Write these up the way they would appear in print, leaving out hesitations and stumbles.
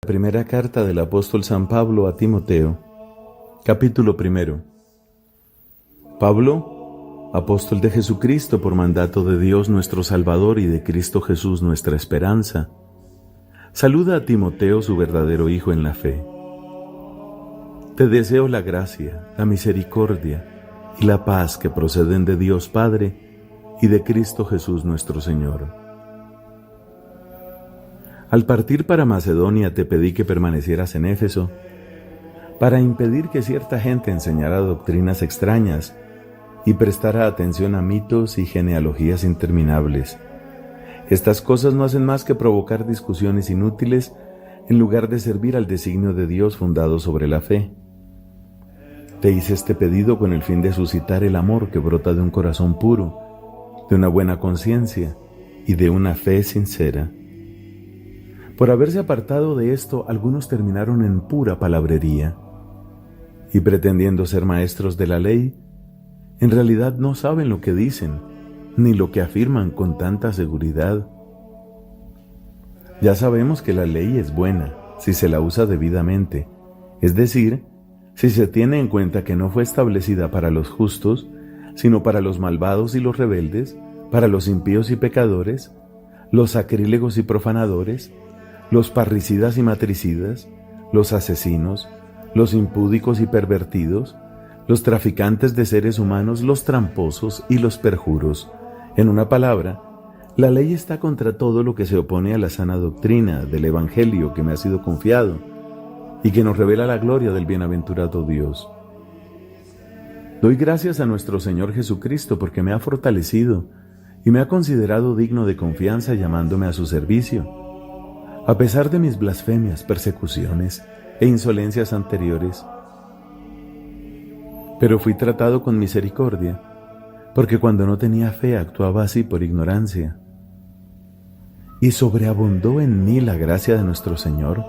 Primera carta del apóstol San Pablo a Timoteo, capítulo 1. Pablo, apóstol de Jesucristo por mandato de Dios nuestro Salvador y de Cristo Jesús nuestra esperanza, saluda a Timoteo, su verdadero hijo en la fe. Te deseo la gracia, la misericordia y la paz que proceden de Dios Padre y de Cristo Jesús nuestro Señor. Al partir para Macedonia te pedí que permanecieras en Éfeso, para impedir que cierta gente enseñara doctrinas extrañas y prestara atención a mitos y genealogías interminables. Estas cosas no hacen más que provocar discusiones inútiles en lugar de servir al designio de Dios fundado sobre la fe. Te hice este pedido con el fin de suscitar el amor que brota de un corazón puro, de una buena conciencia y de una fe sincera. Por haberse apartado de esto, algunos terminaron en pura palabrería, y pretendiendo ser maestros de la ley, en realidad no saben lo que dicen, ni lo que afirman con tanta seguridad. Ya sabemos que la ley es buena si se la usa debidamente, es decir, si se tiene en cuenta que no fue establecida para los justos, sino para los malvados y los rebeldes, para los impíos y pecadores, los sacrílegos y profanadores, los parricidas y matricidas, los asesinos, los impúdicos y pervertidos, los traficantes de seres humanos, los tramposos y los perjuros. En una palabra, la ley está contra todo lo que se opone a la sana doctrina del Evangelio que me ha sido confiado y que nos revela la gloria del bienaventurado Dios. Doy gracias a nuestro Señor Jesucristo porque me ha fortalecido y me ha considerado digno de confianza llamándome a su servicio. A pesar de mis blasfemias, persecuciones e insolencias anteriores, pero fui tratado con misericordia, porque cuando no tenía fe actuaba así por ignorancia. Y sobreabundó en mí la gracia de nuestro Señor,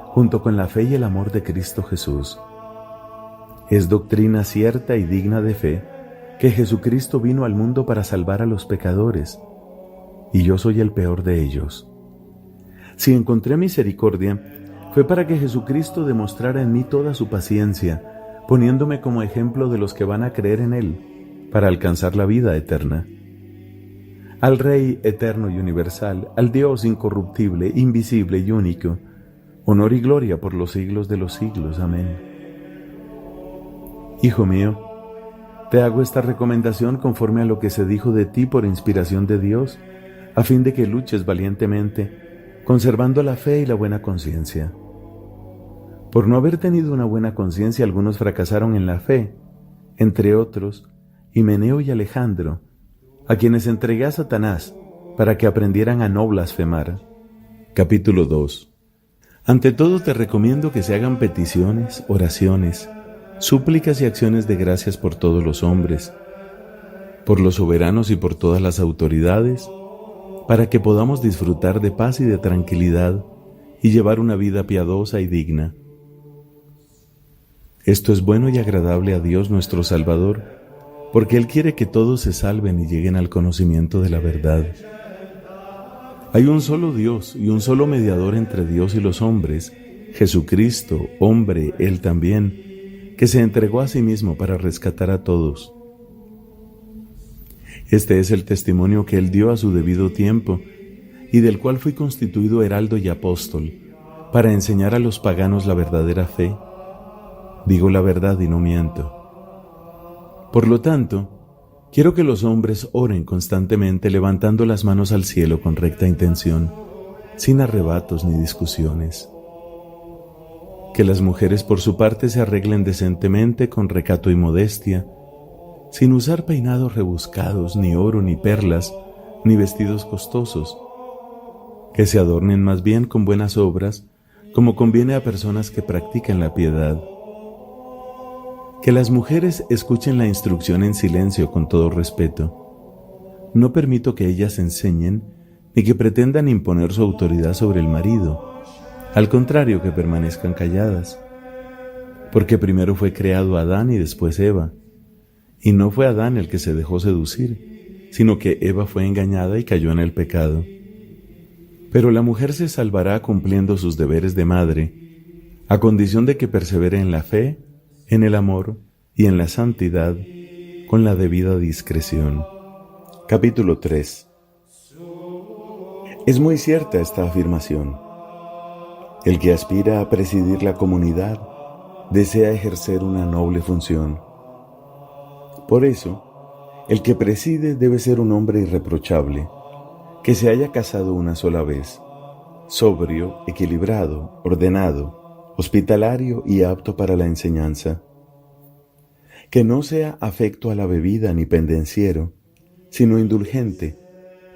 junto con la fe y el amor de Cristo Jesús. Es doctrina cierta y digna de fe que Jesucristo vino al mundo para salvar a los pecadores, y yo soy el peor de ellos. Si encontré misericordia, fue para que Jesucristo demostrara en mí toda su paciencia, poniéndome como ejemplo de los que van a creer en Él, para alcanzar la vida eterna. Al Rey eterno y universal, al Dios incorruptible, invisible y único, honor y gloria por los siglos de los siglos. Amén. Hijo mío, te hago esta recomendación conforme a lo que se dijo de ti por inspiración de Dios, a fin de que luches valientemente, conservando la fe y la buena conciencia. Por no haber tenido una buena conciencia, algunos fracasaron en la fe, entre otros, Himeneo y Alejandro, a quienes entregué a Satanás para que aprendieran a no blasfemar. Capítulo 2. Ante todo te recomiendo que se hagan peticiones, oraciones, súplicas y acciones de gracias por todos los hombres, por los soberanos y por todas las autoridades, para que podamos disfrutar de paz y de tranquilidad y llevar una vida piadosa y digna. Esto es bueno y agradable a Dios nuestro Salvador, porque Él quiere que todos se salven y lleguen al conocimiento de la verdad. Hay un solo Dios y un solo mediador entre Dios y los hombres, Jesucristo, hombre, Él también, que se entregó a sí mismo para rescatar a todos. Este es el testimonio que Él dio a su debido tiempo, y del cual fui constituido heraldo y apóstol, para enseñar a los paganos la verdadera fe. Digo la verdad y no miento. Por lo tanto, quiero que los hombres oren constantemente levantando las manos al cielo con recta intención, sin arrebatos ni discusiones. Que las mujeres por su parte se arreglen decentemente con recato y modestia, sin usar peinados rebuscados, ni oro, ni perlas, ni vestidos costosos, que se adornen más bien con buenas obras, como conviene a personas que practican la piedad. Que las mujeres escuchen la instrucción en silencio con todo respeto. No permito que ellas enseñen, ni que pretendan imponer su autoridad sobre el marido, al contrario que permanezcan calladas, porque primero fue creado Adán y después Eva, y no fue Adán el que se dejó seducir, sino que Eva fue engañada y cayó en el pecado. Pero la mujer se salvará cumpliendo sus deberes de madre, a condición de que persevere en la fe, en el amor y en la santidad, con la debida discreción. Capítulo 3. Es muy cierta esta afirmación. El que aspira a presidir la comunidad desea ejercer una noble función. Por eso, el que preside debe ser un hombre irreprochable, que se haya casado una sola vez, sobrio, equilibrado, ordenado, hospitalario y apto para la enseñanza. Que no sea afecto a la bebida ni pendenciero, sino indulgente,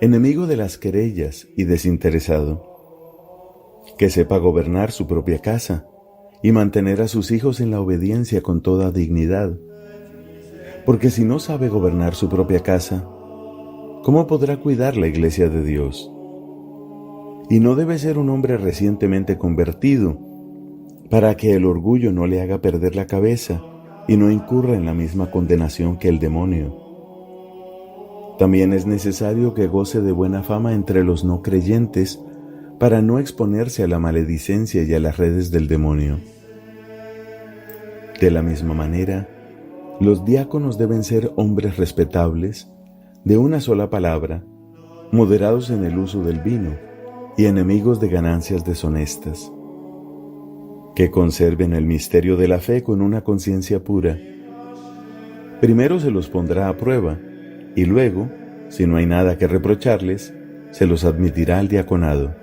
enemigo de las querellas y desinteresado. Que sepa gobernar su propia casa y mantener a sus hijos en la obediencia con toda dignidad. Porque si no sabe gobernar su propia casa, ¿cómo podrá cuidar la iglesia de Dios? Y no debe ser un hombre recientemente convertido, para que el orgullo no le haga perder la cabeza y no incurra en la misma condenación que el demonio. También es necesario que goce de buena fama entre los no creyentes, para no exponerse a la maledicencia y a las redes del demonio. De la misma manera, los diáconos deben ser hombres respetables, de una sola palabra, moderados en el uso del vino y enemigos de ganancias deshonestas. Que conserven el misterio de la fe con una conciencia pura. Primero se los pondrá a prueba y luego, si no hay nada que reprocharles, se los admitirá al diaconado.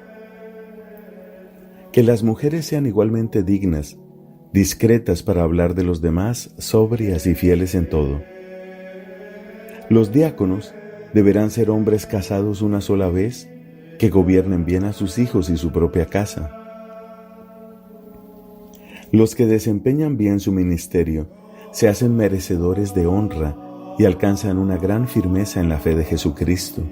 Que las mujeres sean igualmente dignas, discretas para hablar de los demás, sobrias y fieles en todo. Los diáconos deberán ser hombres casados una sola vez, que gobiernen bien a sus hijos y su propia casa. Los que desempeñan bien su ministerio se hacen merecedores de honra y alcanzan una gran firmeza en la fe de Jesucristo.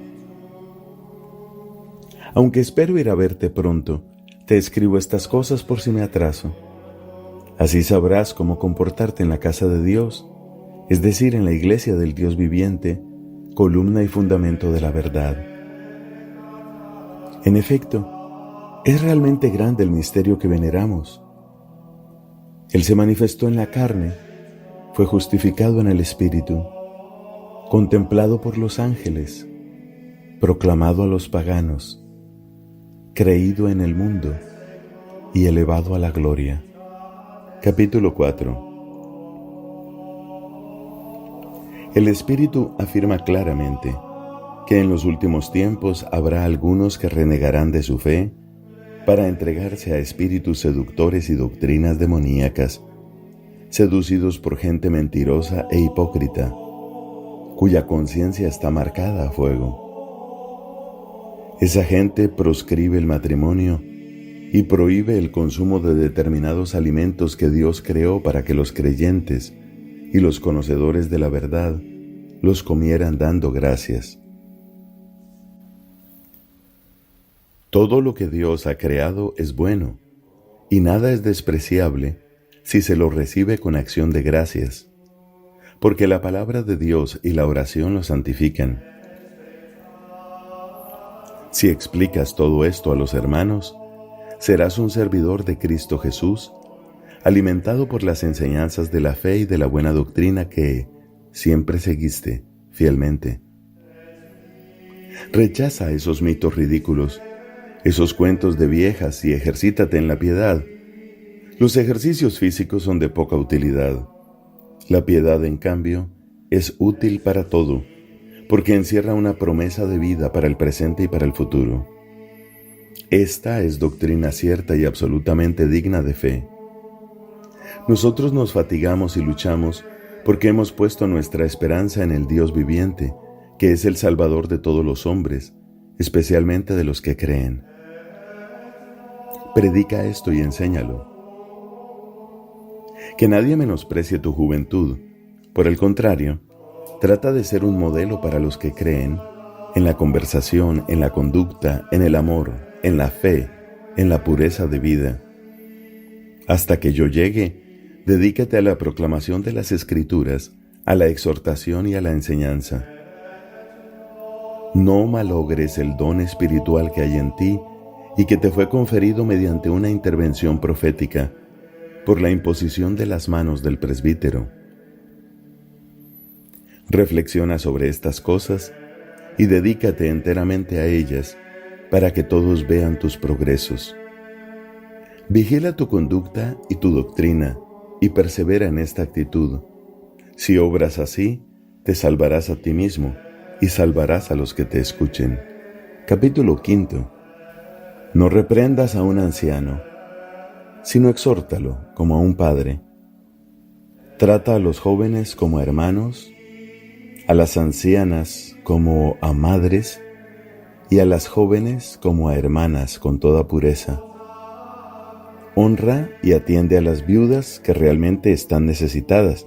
Aunque espero ir a verte pronto, te escribo estas cosas por si me atraso. Así sabrás cómo comportarte en la casa de Dios, es decir, en la iglesia del Dios viviente, columna y fundamento de la verdad. En efecto, es realmente grande el misterio que veneramos. Él se manifestó en la carne, fue justificado en el Espíritu, contemplado por los ángeles, proclamado a los paganos, creído en el mundo y elevado a la gloria. Capítulo 4. El Espíritu afirma claramente que en los últimos tiempos habrá algunos que renegarán de su fe para entregarse a espíritus seductores y doctrinas demoníacas, seducidos por gente mentirosa e hipócrita, cuya conciencia está marcada a fuego. Esa gente proscribe el matrimonio y prohíbe el consumo de determinados alimentos que Dios creó para que los creyentes y los conocedores de la verdad los comieran dando gracias. Todo lo que Dios ha creado es bueno, y nada es despreciable si se lo recibe con acción de gracias, porque la palabra de Dios y la oración lo santifican. Si explicas todo esto a los hermanos, serás un servidor de Cristo Jesús, alimentado por las enseñanzas de la fe y de la buena doctrina que siempre seguiste fielmente. Rechaza esos mitos ridículos, esos cuentos de viejas y ejercítate en la piedad. Los ejercicios físicos son de poca utilidad. La piedad, en cambio, es útil para todo, porque encierra una promesa de vida para el presente y para el futuro. Esta es doctrina cierta y absolutamente digna de fe. Nosotros nos fatigamos y luchamos porque hemos puesto nuestra esperanza en el Dios viviente, que es el Salvador de todos los hombres, especialmente de los que creen. Predica esto y enséñalo. Que nadie menosprecie tu juventud. Por el contrario, trata de ser un modelo para los que creen, en la conversación, en la conducta, en el amor, en la fe, en la pureza de vida. Hasta que yo llegue, dedícate a la proclamación de las Escrituras, a la exhortación y a la enseñanza. No malogres el don espiritual que hay en ti y que te fue conferido mediante una intervención profética por la imposición de las manos del presbítero. Reflexiona sobre estas cosas y dedícate enteramente a ellas para que todos vean tus progresos. Vigila tu conducta y tu doctrina y persevera en esta actitud. Si obras así, te salvarás a ti mismo y salvarás a los que te escuchen. Capítulo 5. No reprendas a un anciano, sino exhórtalo como a un padre. Trata a los jóvenes como a hermanos, a las ancianas como a madres y a las jóvenes como a hermanas con toda pureza. Honra y atiende a las viudas que realmente están necesitadas,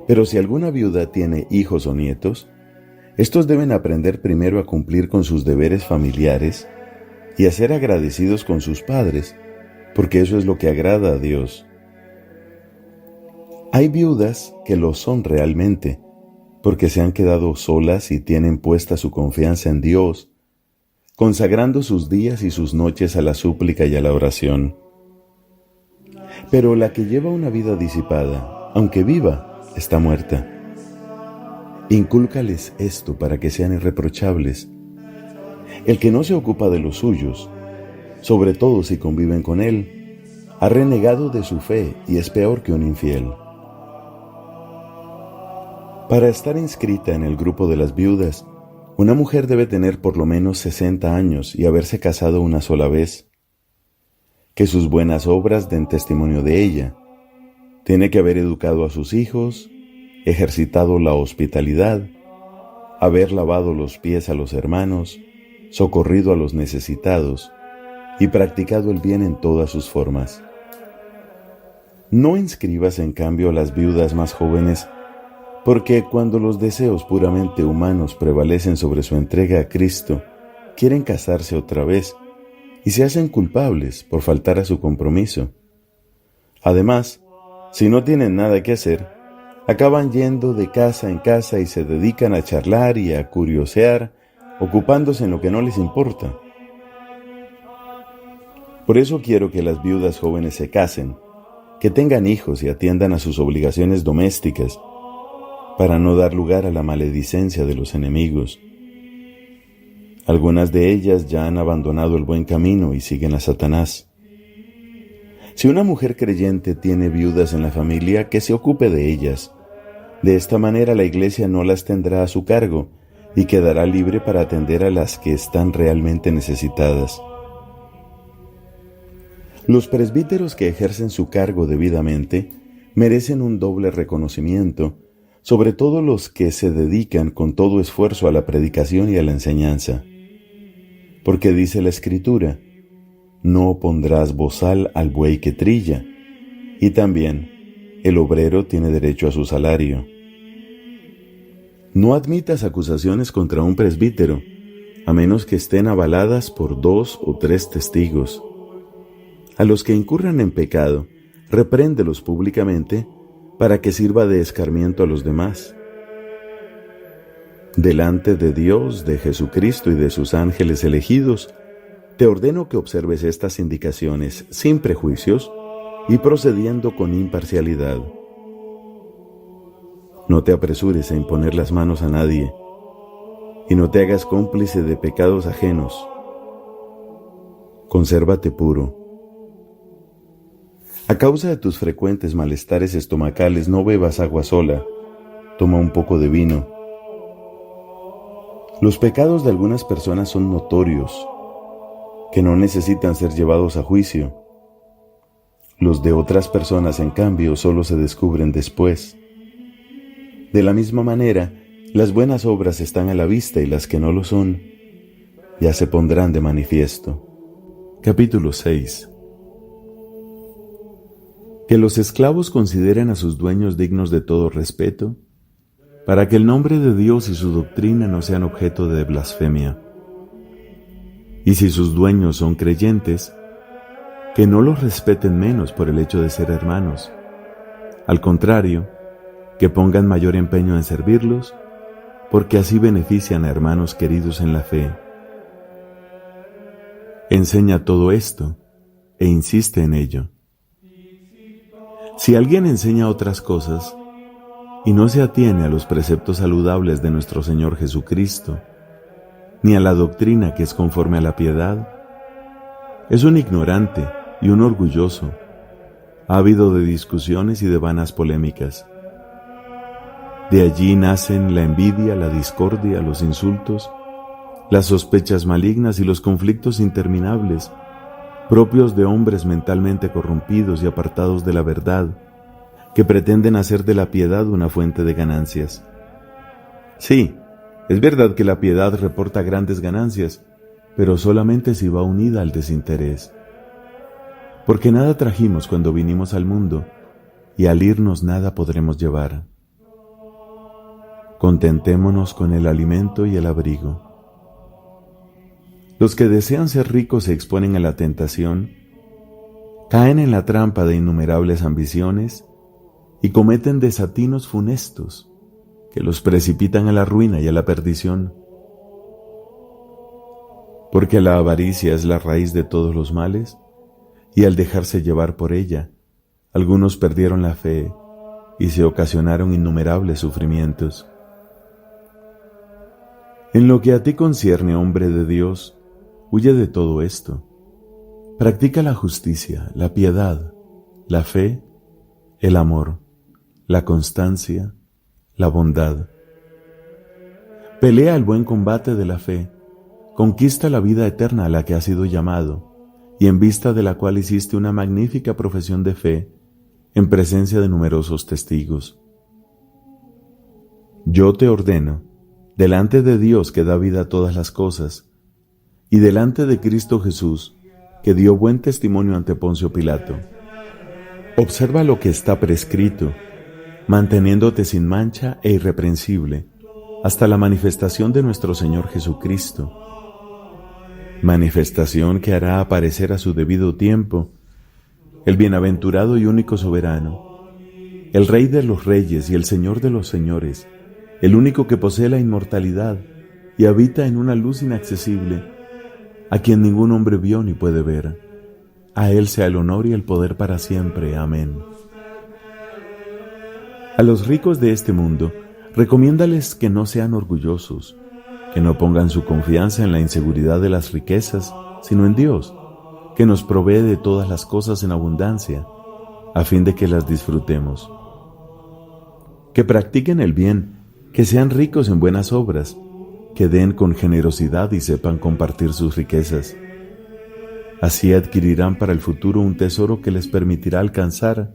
pero si alguna viuda tiene hijos o nietos, estos deben aprender primero a cumplir con sus deberes familiares y a ser agradecidos con sus padres, porque eso es lo que agrada a Dios. Hay viudas que lo son realmente, porque se han quedado solas y tienen puesta su confianza en Dios, consagrando sus días y sus noches a la súplica y a la oración. Pero la que lleva una vida disipada, aunque viva, está muerta. Incúlcales esto para que sean irreprochables. El que no se ocupa de los suyos, sobre todo si conviven con él, ha renegado de su fe y es peor que un infiel. Para estar inscrita en el grupo de las viudas, una mujer debe tener por lo menos 60 años y haberse casado una sola vez. Que sus buenas obras den testimonio de ella. Tiene que haber educado a sus hijos, ejercitado la hospitalidad, haber lavado los pies a los hermanos, socorrido a los necesitados y practicado el bien en todas sus formas. No inscribas en cambio a las viudas más jóvenes, porque cuando los deseos puramente humanos prevalecen sobre su entrega a Cristo, quieren casarse otra vez y se hacen culpables por faltar a su compromiso. Además, si no tienen nada que hacer, acaban yendo de casa en casa y se dedican a charlar y a curiosear, ocupándose en lo que no les importa. Por eso quiero que las viudas jóvenes se casen, que tengan hijos y atiendan a sus obligaciones domésticas, para no dar lugar a la maledicencia de los enemigos. Algunas de ellas ya han abandonado el buen camino y siguen a Satanás. Si una mujer creyente tiene viudas en la familia, que se ocupe de ellas. De esta manera la Iglesia no las tendrá a su cargo y quedará libre para atender a las que están realmente necesitadas. Los presbíteros que ejercen su cargo debidamente merecen un doble reconocimiento, sobre todo los que se dedican con todo esfuerzo a la predicación y a la enseñanza. Porque dice la Escritura, no pondrás bozal al buey que trilla, y también el obrero tiene derecho a su salario. No admitas acusaciones contra un presbítero, a menos que estén avaladas por 2 o 3 testigos. A los que incurran en pecado, repréndelos públicamente para que sirva de escarmiento a los demás. Delante de Dios, de Jesucristo y de sus ángeles elegidos, te ordeno que observes estas indicaciones sin prejuicios y procediendo con imparcialidad. No te apresures a imponer las manos a nadie y no te hagas cómplice de pecados ajenos. Consérvate puro. A causa de tus frecuentes malestares estomacales, no bebas agua sola, toma un poco de vino. Los pecados de algunas personas son notorios, que no necesitan ser llevados a juicio. Los de otras personas, en cambio, solo se descubren después. De la misma manera, las buenas obras están a la vista y las que no lo son, ya se pondrán de manifiesto. Capítulo 6. Que los esclavos consideren a sus dueños dignos de todo respeto, para que el nombre de Dios y su doctrina no sean objeto de blasfemia. Y si sus dueños son creyentes, que no los respeten menos por el hecho de ser hermanos. Al contrario, que pongan mayor empeño en servirlos, porque así benefician a hermanos queridos en la fe. Enseña todo esto e insiste en ello. Si alguien enseña otras cosas y no se atiene a los preceptos saludables de nuestro Señor Jesucristo, ni a la doctrina que es conforme a la piedad, es un ignorante y un orgulloso, ávido de discusiones y de vanas polémicas. De allí nacen la envidia, la discordia, los insultos, las sospechas malignas y los conflictos interminables, propios de hombres mentalmente corrompidos y apartados de la verdad, que pretenden hacer de la piedad una fuente de ganancias. Sí, es verdad que la piedad reporta grandes ganancias, pero solamente si va unida al desinterés. Porque nada trajimos cuando vinimos al mundo, y al irnos nada podremos llevar. Contentémonos con el alimento y el abrigo. Los que desean ser ricos se exponen a la tentación, caen en la trampa de innumerables ambiciones y cometen desatinos funestos que los precipitan a la ruina y a la perdición. Porque la avaricia es la raíz de todos los males, y al dejarse llevar por ella, algunos perdieron la fe y se ocasionaron innumerables sufrimientos. En lo que a ti concierne, hombre de Dios, huye de todo esto. Practica la justicia, la piedad, la fe, el amor, la constancia, la bondad. Pelea el buen combate de la fe, conquista la vida eterna a la que has sido llamado, y en vista de la cual hiciste una magnífica profesión de fe en presencia de numerosos testigos. Yo te ordeno, delante de Dios que da vida a todas las cosas, y delante de Cristo Jesús, que dio buen testimonio ante Poncio Pilato, observa lo que está prescrito, manteniéndote sin mancha e irreprensible, hasta la manifestación de nuestro Señor Jesucristo, manifestación que hará aparecer a su debido tiempo el bienaventurado y único soberano, el Rey de los reyes y el Señor de los señores, el único que posee la inmortalidad y habita en una luz inaccesible, a quien ningún hombre vio ni puede ver. A Él sea el honor y el poder para siempre. Amén. A los ricos de este mundo, recomiéndales que no sean orgullosos, que no pongan su confianza en la inseguridad de las riquezas, sino en Dios, que nos provee de todas las cosas en abundancia, a fin de que las disfrutemos. Que practiquen el bien, que sean ricos en buenas obras, que den con generosidad y sepan compartir sus riquezas. Así adquirirán para el futuro un tesoro que les permitirá alcanzar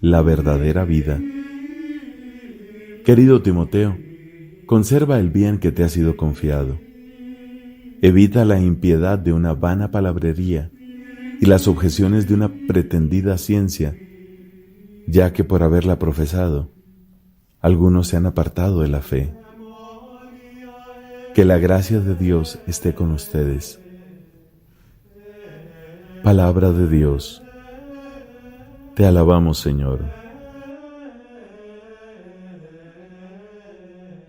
la verdadera vida. Querido Timoteo, conserva el bien que te ha sido confiado. Evita la impiedad de una vana palabrería y las objeciones de una pretendida ciencia, ya que por haberla profesado, algunos se han apartado de la fe. Que la gracia de Dios esté con ustedes. Palabra de Dios. Te alabamos, Señor.